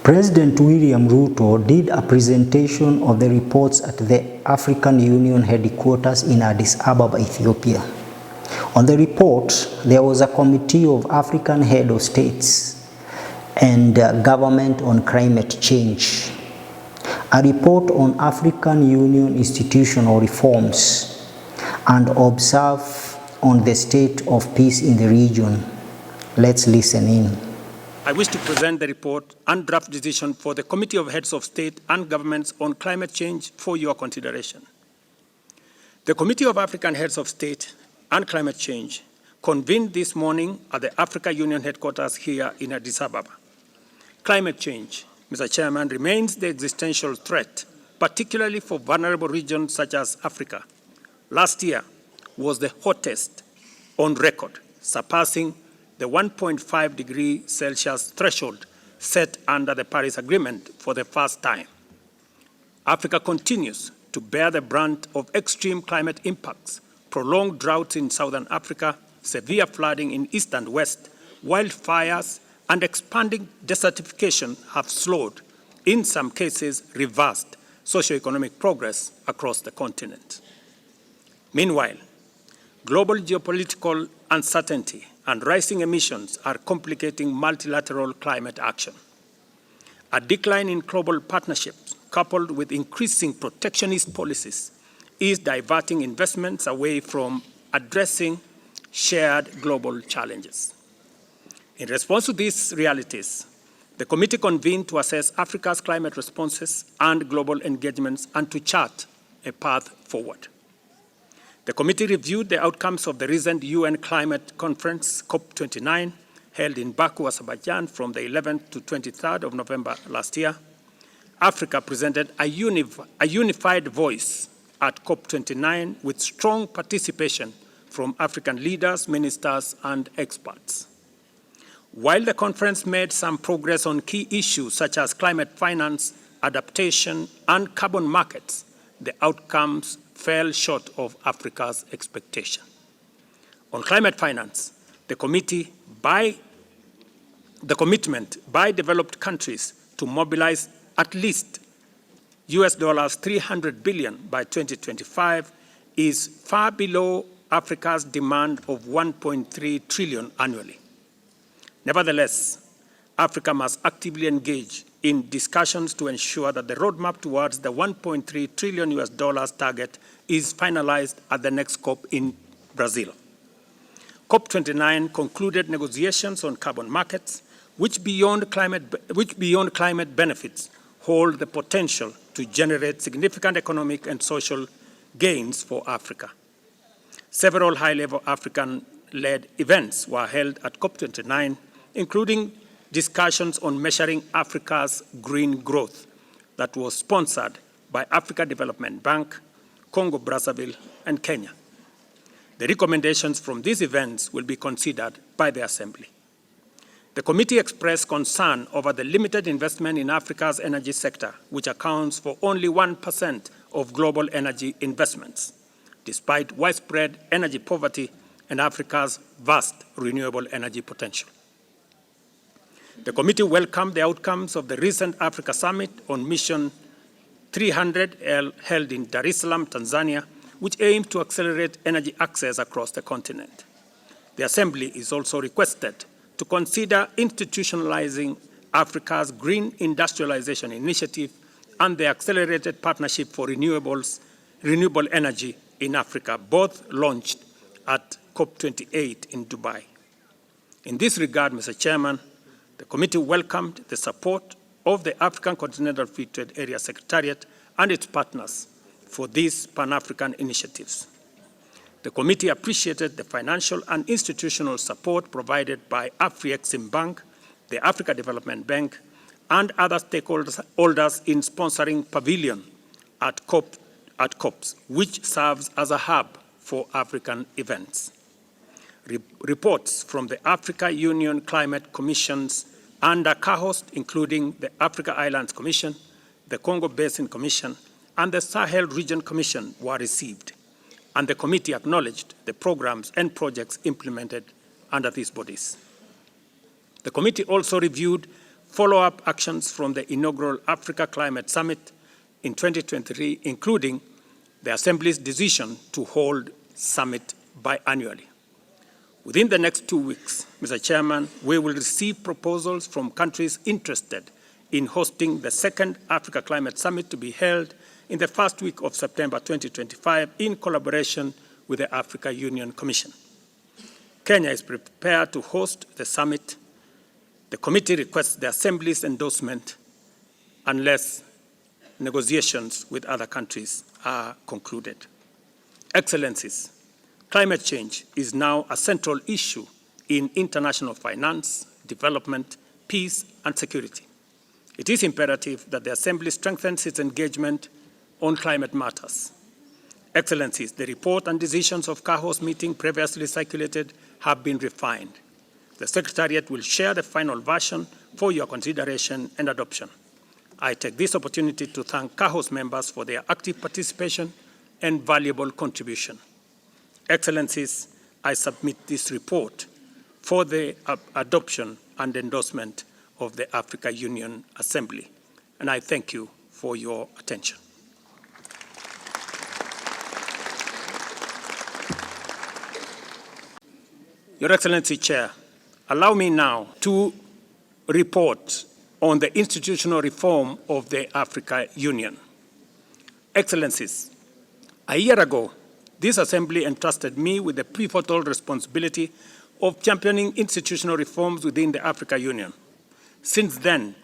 President William Ruto did a presentation of the reports at the African Union headquarters in Addis Ababa, Ethiopia. On the report, there was a committee of African head of states and government on climate change, a report on African Union institutional reforms, and observe on the state of peace in the region. Let's listen in. I wish to present the report and draft decision for the Committee of Heads of State and Governments on Climate Change for your consideration. The Committee of African Heads of State and Climate Change convened this morning at the African Union headquarters here in Addis Ababa. Climate change, Mr. Chairman, remains the existential threat, particularly for vulnerable regions such as Africa. Last year was the hottest on record, surpassing the 1.5 degree Celsius threshold set under the Paris Agreement for the first time. Africa continues to bear the brunt of extreme climate impacts. Prolonged droughts in southern Africa, severe flooding in east and west, wildfires, and expanding desertification have slowed, in some cases reversed, socioeconomic progress across the continent. Meanwhile, global geopolitical uncertainty and rising emissions are complicating multilateral climate action. A decline in global partnerships, coupled with increasing protectionist policies, is diverting investments away from addressing shared global challenges. In response to these realities, the committee convened to assess Africa's climate responses and global engagements and to chart a path forward. The committee reviewed the outcomes of the recent UN Climate Conference, COP29, held in Baku, Azerbaijan from the 11th to 23rd of November last year. Africa presented a unified voice at COP29 with strong participation from African leaders, ministers, and experts. While the conference made some progress on key issues such as climate finance, adaptation, and carbon markets, the outcomes fell short of Africa's expectation. On climate finance, the commitment by developed countries to mobilize at least US $300 billion by 2025 is far below Africa's demand of 1.3 trillion annually. Nevertheless, Africa must actively engage in discussions to ensure that the roadmap towards the 1.3 trillion US dollars target is finalized at the next COP in Brazil. COP29 concluded negotiations on carbon markets, which beyond climate benefits hold the potential to generate significant economic and social gains for Africa. Several high-level African-led events were held at COP29, including discussions on measuring Africa's green growth that was sponsored by Africa Development Bank, Congo-Brazzaville, and Kenya. The recommendations from these events will be considered by the Assembly. The committee expressed concern over the limited investment in Africa's energy sector, which accounts for only 1% of global energy investments, despite widespread energy poverty and Africa's vast renewable energy potential. The committee welcomed the outcomes of the recent Africa Summit on Mission 300 held in Dar es Salaam, Tanzania, which aims to accelerate energy access across the continent. The Assembly is also requested to consider institutionalizing Africa's Green Industrialization Initiative and the Accelerated Partnership for Renewable Energy in Africa, both launched at COP28 in Dubai. In this regard, Mr. Chairman, the committee welcomed the support of the African Continental Free Trade Area Secretariat and its partners for these Pan-African initiatives. The committee appreciated the financial and institutional support provided by Afrexim Bank, the Africa Development Bank, and other stakeholders in sponsoring Pavilion at COPs, which serves as a hub for African events. Reports from the Africa Union Climate Commissions and a co-host, including the Africa Islands Commission, the Congo Basin Commission, and the Sahel Region Commission were received, and the committee acknowledged the programs and projects implemented under these bodies. The committee also reviewed follow-up actions from the inaugural Africa Climate Summit in 2023, including the Assembly's decision to hold summit biannually. Within the next 2 weeks, Mr. Chairman, we will receive proposals from countries interested in hosting the second Africa Climate Summit to be held in the first week of September 2025 in collaboration with the Africa Union Commission. Kenya is prepared to host the summit. The committee requests the Assembly's endorsement unless negotiations with other countries are concluded. Excellencies, climate change is now a central issue in international finance, development, peace, and security. It is imperative that the Assembly strengthens its engagement on climate matters. Excellencies, the report and decisions of CAHO's meeting previously circulated have been refined. The Secretariat will share the final version for your consideration and adoption. I take this opportunity to thank CAHO's members for their active participation and valuable contribution. Excellencies, I submit this report for the adoption and endorsement of the Africa Union Assembly, and I thank you for your attention. Your Excellency Chair, allow me now to report on the institutional reform of the Africa Union. Excellencies, a year ago, this Assembly entrusted me with the pivotal responsibility of championing institutional reforms within the Africa Union. Since then,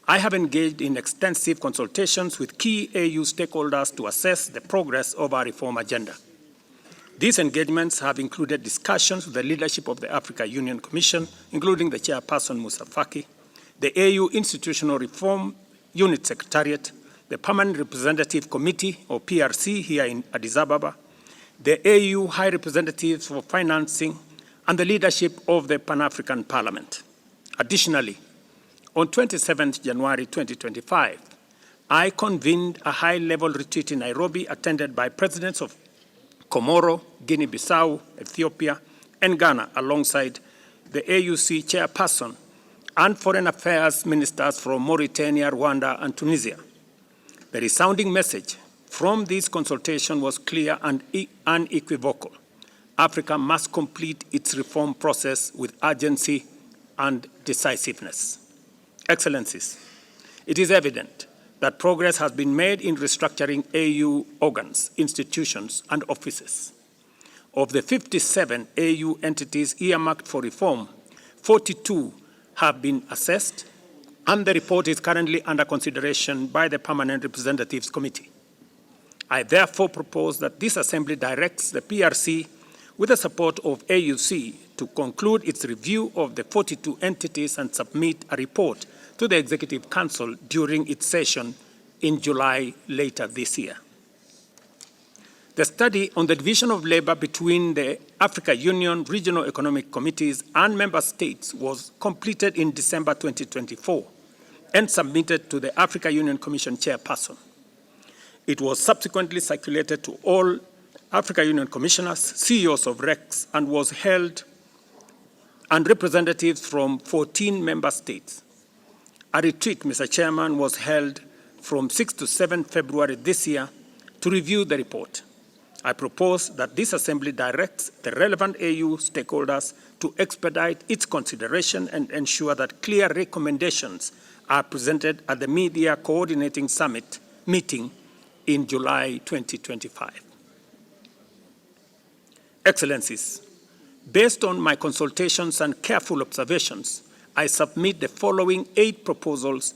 I have engaged in extensive consultations with key AU stakeholders to assess the progress of our reform agenda. These engagements have included discussions with the leadership of the Africa Union Commission, including the chairperson, Musa Faki, the AU Institutional Reform Unit Secretariat, the Permanent Representative Committee, or PRC, here in Addis Ababa, the AU High Representatives for Financing, and the leadership of the Pan-African Parliament. Additionally, on 27 January 2025, I convened a high-level retreat in Nairobi attended by presidents of Comoro, Guinea-Bissau, Ethiopia, and Ghana, alongside the AUC chairperson and foreign affairs ministers from Mauritania, Rwanda, and Tunisia. The resounding message from this consultation was clear and unequivocal. Africa must complete its reform process with urgency and decisiveness. Excellencies, it is evident that progress has been made in restructuring AU organs, institutions, and offices. Of the 57 AU entities earmarked for reform, 42 have been assessed, and the report is currently under consideration by the Permanent Representatives Committee. I therefore propose that this Assembly directs the PRC, with the support of AUC, to conclude its review of the 42 entities and submit a report to the Executive Council during its session in July later this year. The study on the division of labor between the Africa Union Regional Economic Committees and member states was completed in December 2024 and submitted to the Africa Union Commission chairperson. It was subsequently circulated to all Africa Union commissioners, CEOs of RECs, and was held and representatives from 14 member states. A retreat, Mr. Chairman, was held from 6 to 7 February this year to review the report. I propose that this Assembly directs the relevant AU stakeholders to expedite its consideration and ensure that clear recommendations are presented at the Media Coordinating Summit meeting in July 2025. Excellencies, based on my consultations and careful observations, I submit the following 8 proposals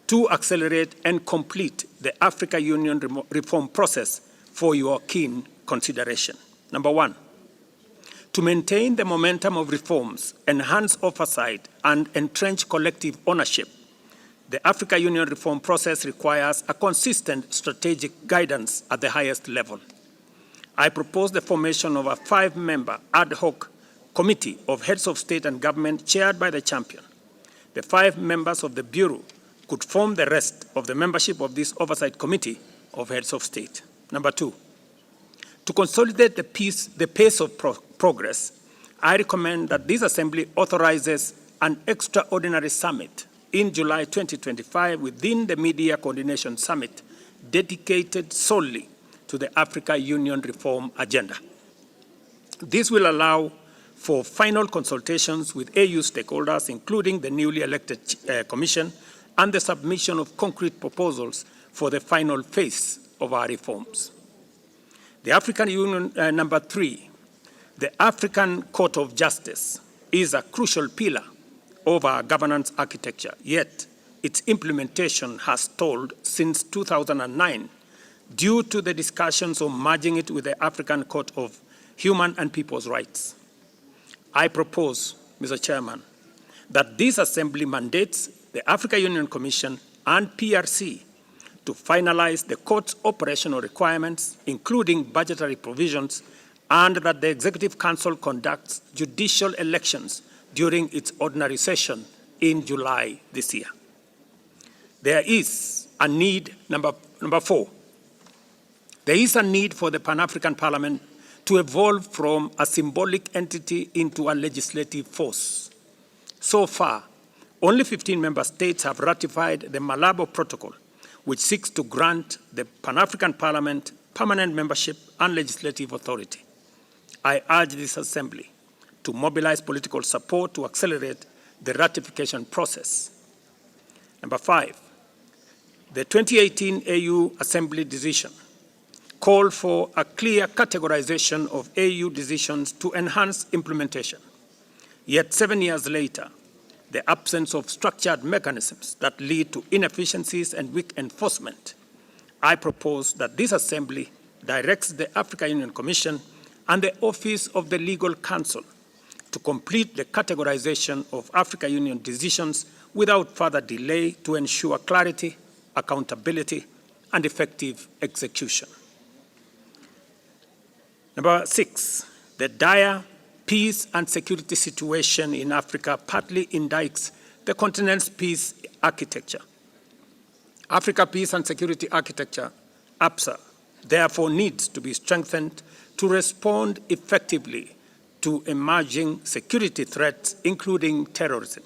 to accelerate and complete the Africa Union reform process for your keen consideration. Number 1, to maintain the momentum of reforms, enhance oversight, and entrench collective ownership, the Africa Union reform process requires a consistent strategic guidance at the highest level. I propose the formation of a 5-member ad hoc committee of heads of state and government chaired by the champion. The 5 members of the Bureau could form the rest of the membership of this oversight committee of heads of state. Number 2, to consolidate the pace of progress, I recommend that this Assembly authorizes an extraordinary summit in July 2025 within the Media Coordination Summit dedicated solely to the Africa Union reform agenda. This will allow for final consultations with AU stakeholders, including the newly elected Commission, and the submission of concrete proposals for the final phase of our reforms. The African Union, number 3, the African Court of Justice is a crucial pillar of our governance architecture, yet its implementation has stalled since 2009 due to the discussions of merging it with the African Court of Human and People's Rights. I propose, Mr. Chairman, that this Assembly mandates the African Union Commission and PRC to finalize the court's operational requirements, including budgetary provisions, and that the Executive Council conducts judicial elections during its ordinary session in July this year. There is a need, number 4, there is a need for the Pan-African Parliament to evolve from a symbolic entity into a legislative force. So far, only 15 member states have ratified the Malabo Protocol, which seeks to grant the Pan-African Parliament permanent membership and legislative authority. I urge this Assembly to mobilize political support to accelerate the ratification process. Number 5, the 2018 AU Assembly decision called for a clear categorization of AU decisions to enhance implementation. Yet 7 years later, the absence of structured mechanisms that lead to inefficiencies and weak enforcement, I propose that this Assembly directs the African Union Commission and the Office of the Legal Counsel to complete the categorization of African Union decisions without further delay to ensure clarity, accountability, and effective execution. Number 6, the dire peace and security situation in Africa partly indicts the continent's peace architecture. Africa Peace and Security Architecture, APSA, therefore needs to be strengthened to respond effectively to emerging security threats, including terrorism.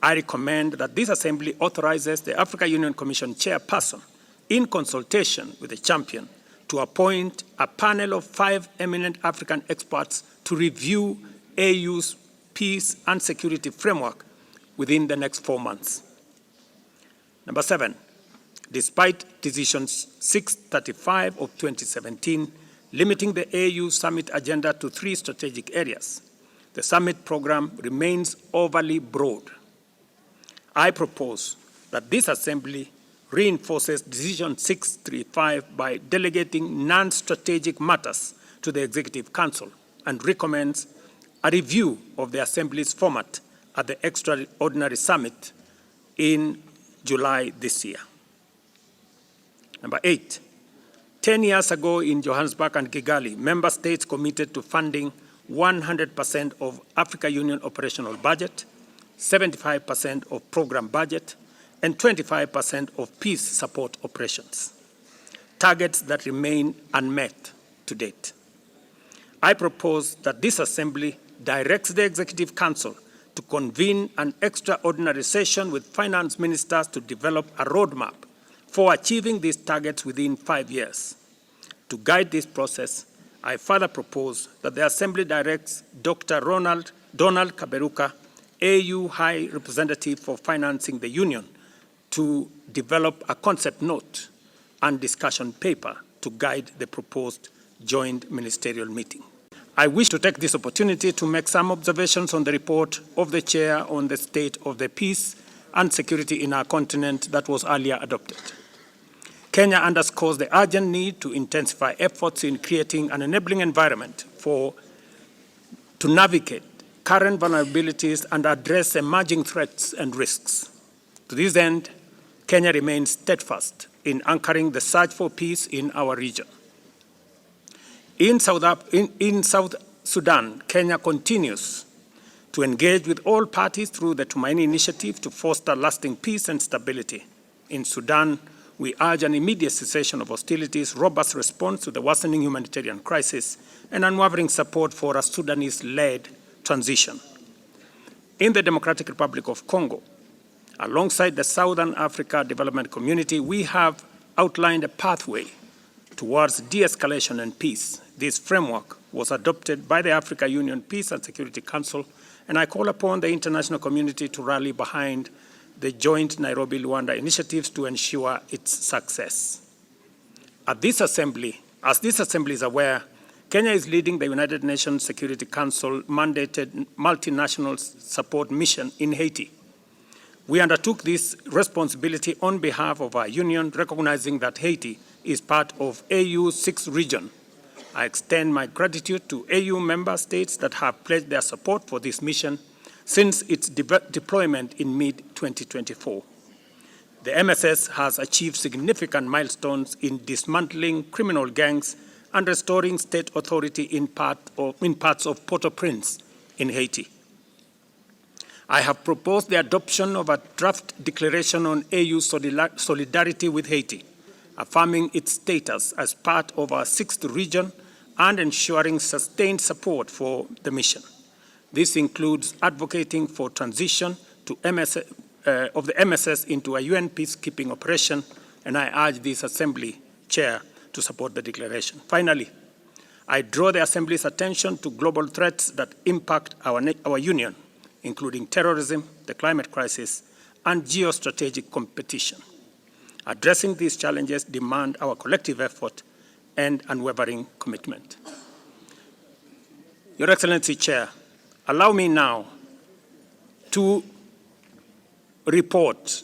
I recommend that this Assembly authorizes the African Union Commission chairperson, in consultation with the champion, to appoint a panel of 5 eminent African experts to review AU's peace and security framework within the next 4 months. Number 7, despite Decision 635 of 2017, limiting the AU summit agenda to 3 strategic areas, the summit program remains overly broad. I propose that this Assembly reinforces Decision 635 by delegating non-strategic matters to the Executive Council and recommends a review of the Assembly's format at the extraordinary summit in July this year. Number 8, 10 years ago in Johannesburg and Kigali, member states committed to funding 100% of African Union operational budget, 75% of program budget, and 25% of peace support operations, targets that remain unmet to date. I propose that this Assembly directs the Executive Council to convene an extraordinary session with finance ministers to develop a roadmap for achieving these targets within 5 years. To guide this process, I further propose that the Assembly directs Dr. Donald Kaberuka, AU High Representative for Financing the Union, to develop a concept note and discussion paper to guide the proposed joint ministerial meeting. I wish to take this opportunity to make some observations on the report of the Chair on the state of the peace and security in our continent that was earlier adopted. Kenya underscores the urgent need to intensify efforts in creating an enabling environment to navigate current vulnerabilities and address emerging threats and risks. To this end, Kenya remains steadfast in anchoring the search for peace in our region. In South Sudan, Kenya continues to engage with all parties through the Tumaini Initiative to foster lasting peace and stability. In Sudan, we urge an immediate cessation of hostilities, robust response to the worsening humanitarian crisis, and unwavering support for a Sudanese-led transition. In the Democratic Republic of Congo, Alongside the Southern Africa Development Community, we have outlined a pathway towards de-escalation and peace. This framework was adopted by the Africa Union Peace and Security Council, and I call upon the international community to rally behind the joint Nairobi-Luanda initiatives to ensure its success. As this assembly is aware, Kenya is leading the United Nations Security Council mandated multinational support mission in Haiti. We undertook this responsibility on behalf of our union, recognizing that Haiti is part of AU's 6th region. I extend my gratitude to AU member states that have pledged their support for this mission since its deployment in mid-2024. The MSS has achieved significant milestones in dismantling criminal gangs and restoring state authority in parts of Port-au-Prince in Haiti. I have proposed the adoption of a draft declaration on AU solidarity with Haiti, affirming its status as part of our 6th region and ensuring sustained support for the mission. This includes advocating for transition to of the MSS into a UN peacekeeping operation, and I urge this Assembly Chair to support the declaration. Finally, I draw the Assembly's attention to global threats that impact our union, including terrorism, the climate crisis, and geostrategic competition. Addressing these challenges demand our collective effort and unwavering commitment. Your Excellency Chair, allow me now to report